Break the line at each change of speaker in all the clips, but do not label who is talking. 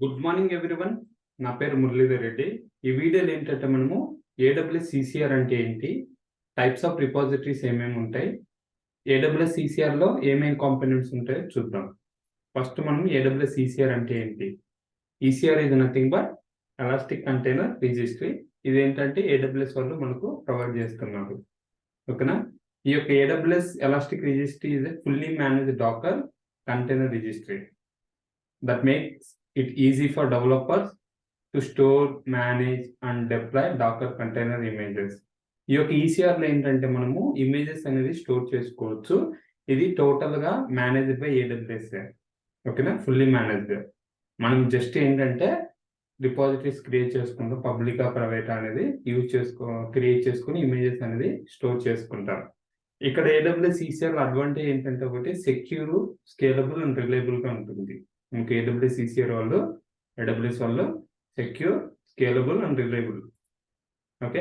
Good morning everyone. నా పేరు మురళీధర్ రెడ్డి. ఈ వీడియోలో ఏంటంటే మనము ఏడబ్ల్యూఎస్ సిసిఆర్ అంటే ఏంటి, టైప్స్ ఆఫ్ రిపాజిటరీస్ ఏమేమి ఉంటాయి, ఏడబ్ల్యూఎస్ సిసిఆర్లో ఏమేమి కాంపోనెంట్స్ ఉంటాయో చూద్దాం. ఫస్ట్ మనం ఏడబ్ల్యూఎస్ సిసిఆర్ అంటే ఏంటి. ఈసీఆర్ ఇది nothing but elastic container registry. ఇది ఏంటంటే ఏడబ్ల్యూఎస్ వాళ్ళు మనకు ప్రొవైడ్ చేస్తున్నారు. ఓకేనా. ఈ యొక్క AWS elastic registry is a fully managed docker container registry that makes it easy for developers to store, manage and deploy Docker container images. ఈ యొక్క ఈసీఆర్లో ఏంటంటే మనము ఇమేజెస్ అనేది స్టోర్ చేసుకోవచ్చు. ఇది టోటల్గా మేనేజ్డ్ బై ఏడబ్ల్యూఎస్. ఓకేనా, ఫుల్లీ మేనేజ్డ్. మనం జస్ట్ ఏంటంటే రిపాజిటరీస్ క్రియేట్ చేసుకుంటాం, పబ్లిక్ ప్రైవేట్ అనేది క్రియేట్ చేసుకుని ఇమేజెస్ అనేది స్టోర్ చేసుకుంటాం. ఇక్కడ ఏడబ్ల్యూఎస్ ఈసీఆర్ అడ్వాంటేజ్ ఏంటంటే ఒకటి సెక్యూర్, స్కేలబుల్ అండ్ రిలయబుల్గా ఉంటుంది. మీకు ఏడబ్ల్యూఎస్ సిసిఆర్ వాళ్ళు, ఏడబ్ల్యూఎస్ వాళ్ళు secure, scalable and reliable. Okay.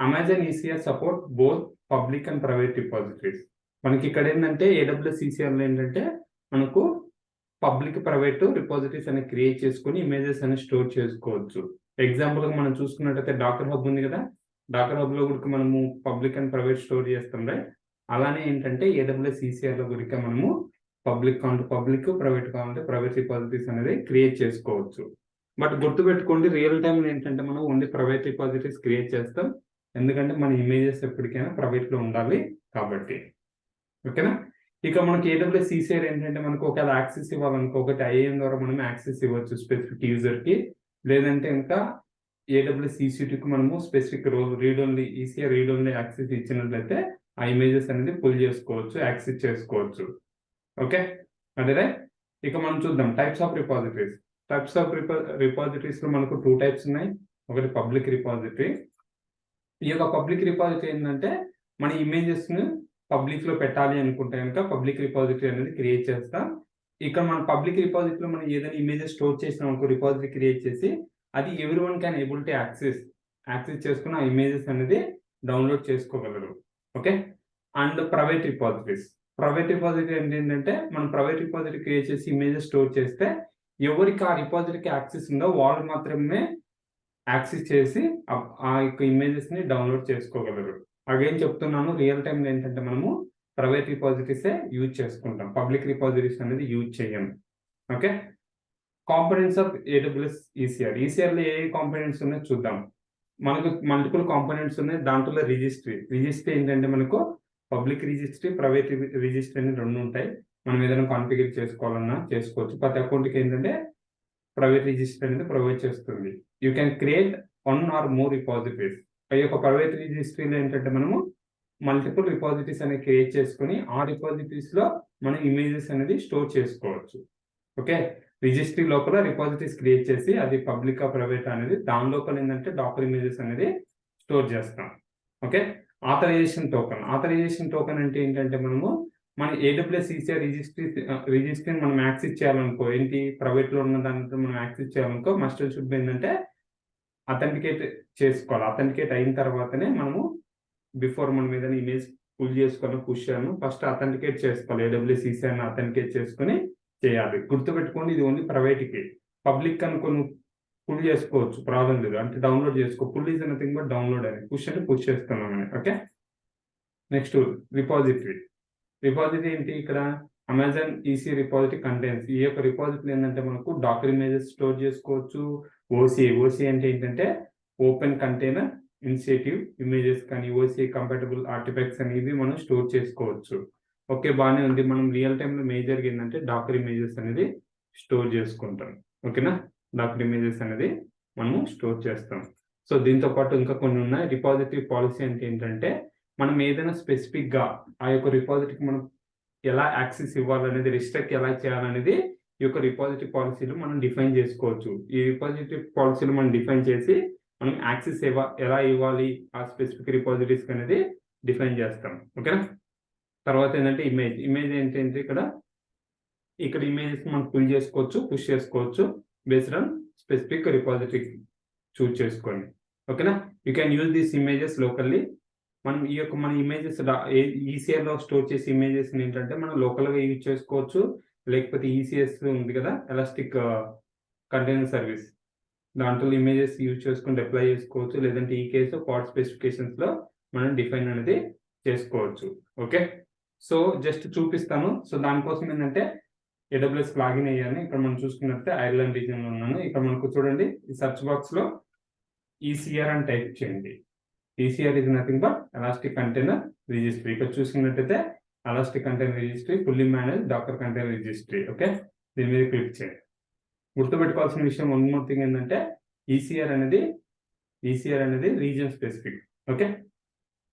Amazon ECR support both public and private repositories. మనకి ఇక్కడ ఏంటంటే ఏడబ్ల్యూఎస్ సిసిఆర్లో ఏంటంటే మనకు పబ్లిక్, ప్రైవేట్ రిపాజిటరీస్ అనేది క్రియేట్ చేసుకుని ఇమేజెస్ అనేది స్టోర్ చేసుకోవచ్చు. ఎగ్జాంపుల్గా మనం చూసుకున్నట్టయితే డాకర్ హబ్ ఉంది కదా, డాకర్ హబ్లో కూడా మనము పబ్లిక్ అండ్ ప్రైవేట్ స్టోర్ చేస్తాం, రైట్. అలానే ఏంటంటే ఏడబ్ల్యూఎస్ సిసిఆర్లో కూడా మనము పబ్లిక్ కావాలంటే పబ్లిక్, ప్రైవేట్ కావాలంటే ప్రైవేట్ రిపాజిటరీస్ అనేది క్రియేట్ చేసుకోవచ్చు. బట్ గుర్తుపెట్టుకోండి, రియల్ టైంలో ఏంటంటే మనం ఓన్లీ ప్రైవేట్ రిపాజిటరీస్ క్రియేట్ చేస్తాం, ఎందుకంటే మన ఇమేజెస్ ఎప్పటికైనా ప్రైవేట్లో ఉండాలి కాబట్టి. ఓకేనా. ఇక మనకి ఏడబ్ల్యూఎస్ సిసిఆర్ ఏంటంటే మనకు ఒకవేళ యాక్సెస్ ఇవ్వాలనుకో, ఒకటి ఐఏఎం ద్వారా మనం యాక్సెస్ ఇవ్వచ్చు స్పెసిఫిక్ యూజర్కి, లేదంటే ఇంకా ఏడబ్ల్యూఎస్ సిసిటీకి మనము specific read only ECR read only access ఇచ్చినట్లయితే ఆ ఇమేజెస్ అనేది పుల్ చేసుకోవచ్చు, యాక్సెస్ చేసుకోవచ్చు. ఓకే, అదే. ఇక మనం చూద్దాం types of repositories. Types of రిపాజిటరీస్లో మనకు 2 టైప్స్ ఉన్నాయి. ఒకటి పబ్లిక్ రిపాజిటరీ. ఈ యొక్క పబ్లిక్ రిపాజిటరీ ఏంటంటే మన ఇమేజెస్ని పబ్లిక్లో పెట్టాలి అనుకుంటే కనుక పబ్లిక్ రిపాజిటరీ అనేది క్రియేట్ చేస్తాం. ఇక్కడ మన పబ్లిక్ రిపాజిటరీలో మనం ఏదైనా ఇమేజెస్ స్టోర్ చేసినాం అనుకో, రిపాజిటరీ క్రియేట్ చేసి అది every one can able to access చేసుకుని ఆ ఇమేజెస్ అనేది డౌన్లోడ్ చేసుకోగలరు. Okay. And private repositories. Private repository ఏంటంటే మనం ప్రైవేట్ రిపాజిటరీ క్రియేట్ చేసి ఇమేజెస్ స్టోర్ చేస్తే ఎవరికి ఆ రిపాజిటరీకి యాక్సెస్ ఉందో వాళ్ళు మాత్రమే యాక్సెస్ చేసి ఆ యొక్క ఇమేజెస్ని డౌన్లోడ్ చేసుకోగలరు. అగైన్ చెప్తున్నాను, రియల్ టైంలో ఏంటంటే మనము ప్రైవేట్ రిపాజిటరీసే యూజ్ చేసుకుంటాం, పబ్లిక్ రిపాజిటరీస్ అనేది యూజ్ చేయం. Okay. Components of AWS ECR. ఈసీఆర్లో ఏ కాంపోనెంట్స్ ఉన్నాయో చూద్దాం. మనకు మల్టిపుల్ కాంపోనెంట్స్ ఉన్నాయి. దాంట్లో రిజిస్ట్రీ ఏంటంటే మనకు పబ్లిక్ రిజిస్ట్రీ, ప్రైవేట్ రిజిస్ట్రీ అని 2 ఉంటాయి. మనం ఏదైనా కాన్ఫిగర్ చేసుకోవాలన్నా చేసుకోవచ్చు. ప్రతి అకౌంట్కి ఏంటంటే ప్రైవేట్ రిజిస్ట్రీ అనేది ప్రొవైడ్ చేస్తుంది. You can create 1 or more repositories. ఈ యొక్క ప్రైవేట్ రిజిస్ట్రీలో ఏంటంటే మనము మల్టిపుల్ రిపాజిటరీస్ అనేది క్రియేట్ చేసుకుని ఆ రిపాజిటరీస్లో మనం ఇమేజెస్ అనేది స్టోర్ చేసుకోవచ్చు. ఓకే. రిజిస్ట్రీ లోపల రిపాజిటరీస్ క్రియేట్ చేసి అది పబ్లిక్ ప్రైవేట్ అనేది దాని లోపల ఏంటంటే డాకర్ ఇమేజెస్ అనేది స్టోర్ చేస్తాం. ఓకే. ఆథరైజేషన్ టోకెన్ అంటే ఏంటంటే మనము మన ఏడబ్ల్యూఎస్ సిసిఆర్ రిజిస్ట్రీని మనం యాక్సెస్ చేయాలనుకో, ఏంటి ప్రైవేట్లో ఉన్న దాంట్లో మనం యాక్సెస్ చేయాలనుకో మస్ట్ అండ్ షుడ్ ఏంటంటే అథెంటికేట్ చేసుకోవాలి. అథెంటికేట్ అయిన తర్వాతనే మనము బిఫోర్ మనం ఏదైనా ఇమేజ్ పుల్ పుష్ చేయాలి, ఫస్ట్ అథెంటికేట్ చేసుకోవాలి. ఏడబ్ల్యూఎస్ సిసిఆర్ని అథెంటికేట్ చేసుకుని చేయాలి. గుర్తుపెట్టుకోండి, ఇది ఓన్లీ ప్రైవేట్కి. పబ్లిక్ అనుకుని పుల్ చేసుకోవచ్చు, ప్రాబ్లం లేదు. అంటే డౌన్లోడ్ చేసుకో, pull is nothing but download అని, పుష్ అంటే పుష్ చేస్తున్నామని. ఓకే. నెక్స్ట్ రిపాజిటరీ ఏంటి, ఇక్కడ అమెజాన్ ఈసీ రిపాజిటరీ కంటైన్స్. ఈ యొక్క రిపాజిటరీ ఏంటంటే మనకు డాకర్ ఇమేజెస్ స్టోర్ చేసుకోవచ్చు. ఓసీ అంటే ఏంటంటే ఓపెన్ కంటైనర్ ఇనిషియేటివ్ ఇమేజెస్ కానీ ఓసీ కంపాటబుల్ ఆర్టిఫాక్ట్స్ అనేవి మనం స్టోర్ చేసుకోవచ్చు. ఓకే, బాగానే ఉంది. మనం రియల్ టైంలో మేజర్గా ఏంటంటే డాకర్ ఇమేజెస్ అనేది స్టోర్ చేసుకుంటాం. ఓకేనా. డాకర్ ఇమేజెస్ అనేది మనము స్టోర్ చేస్తాం. సో దీంతో పాటు ఇంకా కొన్ని ఉన్నాయి. రిపాజిటరీ పాలసీ అంటే ఏంటంటే మనం ఏదైనా స్పెసిఫిక్గా ఆ యొక్క రిపాజిటరీకి మనం ఎలా యాక్సెస్ ఇవ్వాలనేది, రిస్ట్రిక్ట్ ఎలా చేయాలనేది ఈ యొక్క రిపాజిటరీ పాలసీలో మనం డిఫైన్ చేసుకోవచ్చు. ఈ రిపాజిటరీ పాలసీలో మనం డిఫైన్ చేసి మనం యాక్సెస్ ఎలా ఇవ్వాలి ఆ స్పెసిఫిక్ రిపాజిటరీస్ అనేది డిఫైన్ చేస్తాం. ఓకేనా. తర్వాత ఏంటంటే ఇమేజ్ ఏంటంటే ఇక్కడ ఇమేజెస్ మనం పుల్ చేసుకోవచ్చు, పుష్ చేసుకోవచ్చు based on specific repository choose చేసుకోండి. ఓకేనా. You can use these images locally. మనం ఈ యొక్క మన ఇమేజెస్ ఈసీఆర్లో స్టోర్ చేసే ఇమేజెస్ ఏంటంటే మనం లోకల్గా యూజ్ చేసుకోవచ్చు, లేకపోతే ఈసీఎస్ ఉంది కదా, ఎలాస్టిక్ కంటైనర్ సర్వీస్. దాంట్లో ఇమేజెస్ యూజ్ చేసుకుని డిప్లాయ్ చేసుకోవచ్చు, లేదంటే ఈ కేసు పార్ట్ స్పెసిఫికేషన్స్ లో మనం డిఫైన్ అనేది చేసుకోవచ్చు. ఓకే, సో జస్ట్ చూపిస్తాను. సో దానికోసం ఏంటంటే AWS లాగిన్ అయ్యాను. ఇక్కడ మనం చూసుకున్నట్లయితే ఐర్లాండ్ రీజియన్ లో ఉన్నాను. ఇక్కడ మనకు చూడండి ఈ సర్చ్ బాక్స్ లో ECR అని టైప్ చేయండి. ECR is nothing but elastic container registry. ఇక్కడ చూసుకున్నట్టయితే elastic container registry fully manage docker container registry. Okay, దీని మీద క్లిక్ చేయండి. గుర్తుపెట్టుకోవాల్సిన విషయం వన్ మోర్ థింగ్ ఏంటంటే ECR అనేది రీజియన్ స్పెసిఫిక్. Okay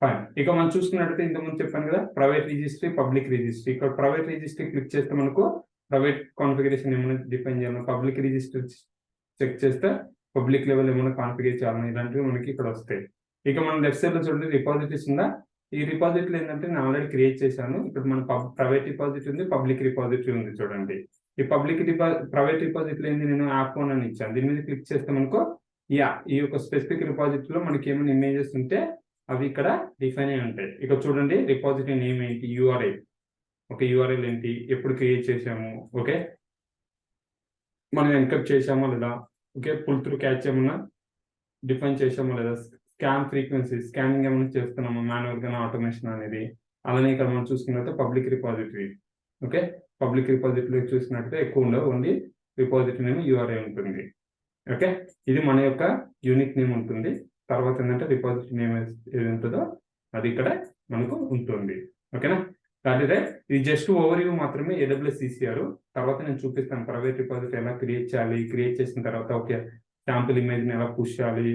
fine. ఇక మనం చూసుకున్నట్టయితే ఇంతకుముందు చెప్పాను కదా ప్రైవేట్ రిజిస్ట్రీ, పబ్లిక్ రిజిస్ట్రీ. ఇక్కడ ప్రైవేట్ రిజిస్ట్రీ క్లిక్ చేస్తే మనకు ప్రైవేట్ కాన్ఫిగరేషన్ ఏమైనా డిఫైన్ చేయాలి, పబ్లిక్ రిజిస్ట్రీ చెక్ చేస్తే పబ్లిక్ లెవెల్ ఏమైనా కాన్ఫిగర్ చేయాలని ఇలాంటివి మనకి ఇక్కడ వస్తాయి. ఇక మనం లెఫ్ట్ సైడ్ లో చూడండి రిపాజిటరీస్ ఉందా. ఈ రిపాజిటరీ ఏంటంటే నేను ఆల్రెడీ క్రియేట్ చేశాను. ఇక్కడ మన ప్రైవేట్ రిపాజిటరీ ఉంది, పబ్లిక్ రిపాజిటరీ ఉంది. చూడండి ఈ ప్రైవేట్ రిపాజిటరీ ఏంది, నేను యాప్ వన్ అని ఇచ్చాను. దీని మీద క్లిక్ చేస్తే మనకు ఈ యొక్క స్పెసిఫిక్ రిపాజిటరీలో మనకి ఏమైనా ఇమేజెస్ ఉంటే అవి ఇక్కడ డిఫైన్ అయి ఉంటాయి. ఇక చూడండి రిపాజిటరీ నేమ్ ఏంటి, URL. ఓకే, URL ఏంటి, ఎప్పుడు క్రియేట్ చేసాము, ఓకే మనం ఎన్క్రిప్ట్ చేసామా లేదా, ఓకే పుల్ త్రూ క్యాచ్ ఏమన్నా డిఫైన్ చేసామా లేదా, స్కామ్ ఫ్రీక్వెన్సీ స్కానింగ్ ఏమైనా చేస్తున్నామా మాన్యువల్ గా ఆటోమేషన్ అనేది. అలానే ఇక్కడ మనం చూసుకున్నట్లయితే public repository. Okay, public repository చూసినట్లయితే ఎక్కువ ఉండవు, ఓన్లీ రిపాజిటరీ నేమ్ URL ఉంటుంది. ఓకే, ఇది మన యొక్క యూనిక్ నేమ్ ఉంటుంది. తర్వాత ఏంటంటే రిపాజిటరీ నేమ్ ఏది ఉంటుందో అది ఇక్కడ మనకు ఉంటుంది. ఓకేనా, అదే ఇది జస్ట్ ఓవర్ వ్యూ మాత్రమే AWS ECR. తర్వాత నేను చూపిస్తాను ప్రైవేట్ రిపాజిటరీ ఎలా క్రియేట్ చేయాలి, క్రియేట్ చేసిన తర్వాత ఓకే శాంపుల్ ఇమేజ్ ని ఎలా పుష్ చేయాలి,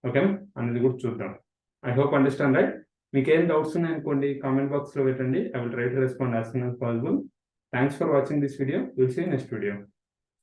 ఓకేనా అనేది కూడా చూద్దాం. I hope understand right. మీకు ఏం డౌట్స్ ఉన్నాయనుకోండి కామెంట్ బాక్స్ లో పెట్టండి. I will try to respond as soon as possible. Thanks for watching this video. Will see next video.